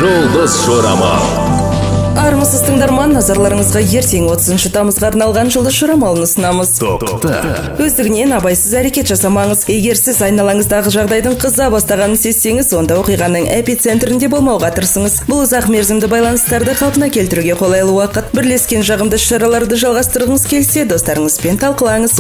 Жұлдыз жорамал. Армысыз тыңдарман, назарларыңызға ертең 30 тамызға арналған жұлдыз жорамалын ұсынамыз. Тоқта. Өздігінен абайсыз әрекет жасамаңыз. Егер сіз айналаңыздағы жағдайдың қыза бастағанын сезсеңіз, онда оқиғаның эпицентрінде болмауға тырысыңыз. Бұл ұзақ мерзімді байланыстарды қалпына келтіруге қолайлы уақыт. Бірлескен жағымды шараларды жалғастырғыңыз келсе, достарыңызбен талқылаңыз.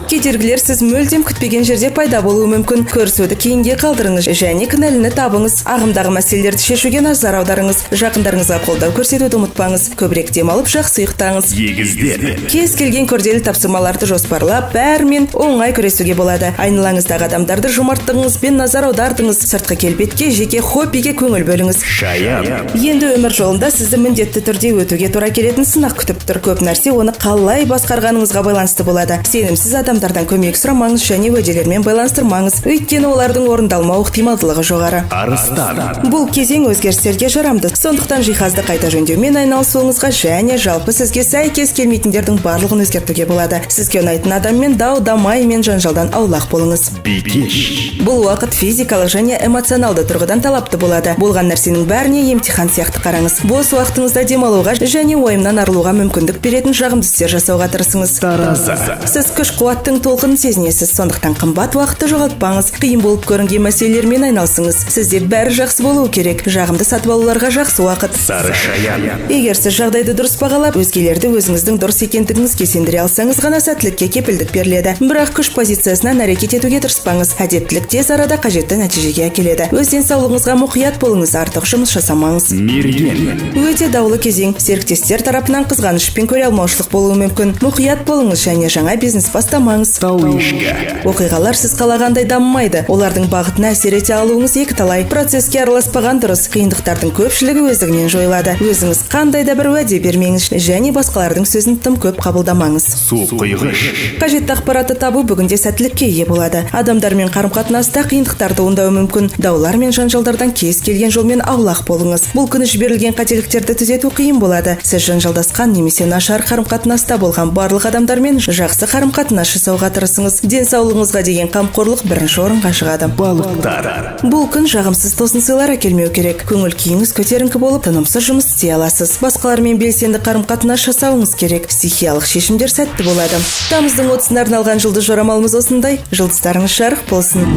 Кедергілер сіз мүлдем күтпеген жерде пайда болуы мүмкін. Көрісуді кейінге қалдырыңыз және кінәліні табыңыз. Ағымдағы мәселелерді шешуге назар аударыңыз. Жақындарыңызға қолдау көрсетуді ұмытпаңыз. Көбірек демалып, жақсы ұйықтаңыз. Егіздер. Кез келген күрделі тапсырмаларды жоспарлап, бәрімен оңай күресуге болады. Айналаңыздағы адамдарды жомарттығыңызбен назар аудартыңыз. Сыртқы келбетке, жеке хоббиге көңіл бөліңіз. Шаян. Енді өмір жолында сізді міндетті түрде өтуге тура келетін сынақ күтіп тұр. Көп нәрсе оны қалай басқарғаныңызға байланысты болады. Сенімсіз адамдардан көмек сұрамаңыз және уәделермен байланыстырмаңыз. Өйткені олардың орындалмау ықтималдылығы жоғары. Арыстан. Бұл кезең өзгерістерге жарамды. Сондықтан жиһазды қайта жөндеумен айналысуыңызға және жалпы сізге сәйкес келмейтіндердің барлығын өзгертуге болады. Сізге ұнайтын адаммен дау-дамай мен жанжалдан аулақ болыңыз. Бикеш. Бұл уақыт физикалық және эмоционалды тұрғыдан талапты болады. Болған нәрсенің бәріне емтихан сияқты қараңыз. Бос уақытыңызда демалуға және ойымнан арылуға мүмкіндік беретін жағымды істер жасауға тырысыңыз. Тараза. Сіз күш-қуаттың толқынын сезінесіз, сондықтан қымбат уақытты жоғалтпаңыз. Қиын болып көрінген мәселелермен айналысыңыз. Сізде бәрі жақсы болуы керек. Жағымды сатып алуларға жақсы уақыт. Сары шаян. Егер сіз жағдайды дұрыс бағалап, өзгелерді өзіңіздің дұрыс екендігіңізге сендіре алсаңыз ғана сәттілікке кепілдік беріледі. Бірақ күш позициясынан әрекет етуге тырыспаңыз. Әдептілік тез арада қажетті нәтижеге әкеледі. Өз денсаулығыңызға мұқият болыңыз, артық жұмыс жасамаңыз. Мерген. Өте даулы кезең. Серіктестер тарапынан қызғаныш пен көре алмаушылық болуы мүмкін. Мұқият болыңыз және жаңа бизнес бастамаңыз. Тауышқа. Оқиғалар сіз қалағандай дамымайды. Олардың бағытына әсер ете алуыңыз екіталай. Процеске араласпаған дұрыс. Қиындықтардың көпшілігі өздігінен жойылады. Өзіңіз қандай да бір уәде бермеңіз және басқалардың сөзін тым көп қабылдамаңыз. Су құйғыш. Қажетті ақпаратты табу бүгінде сәттілікке ие болады. Адамдармен қарым-қатынаста қиындықтар туындауы мүмкін. Даулар мен жанжалдардан кез келген жолмен аулақ болыңыз. Бұл күні жіберілген қателіктерді түзету қиын болады. Сіз жанжалдасқан немесе нашар қарым-қатынаста болған барлық адамдармен жақсы қарым-қатынас жасауға тырысыңыз. Денсаулығыңызға деген қамқорлық бірінші орынға шығады. Балықтар. Бұл күн жағымсыз тосын сыйлар әкелмеу керек. Көңіл күйіңіз көтеріңкі болып, тынымсыз жұмыс істей аласыз. Басқалармен белсенді қарым-қатынас жасауыңыз керек. Стихиялық шешімдер сәтті болады. Тамыздың 30-ына арналған жұлдыз жорамалымыз осындай. Жұлдыздарыңыз жарық болсын.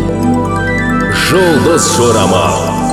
Жұлдыз жорамал.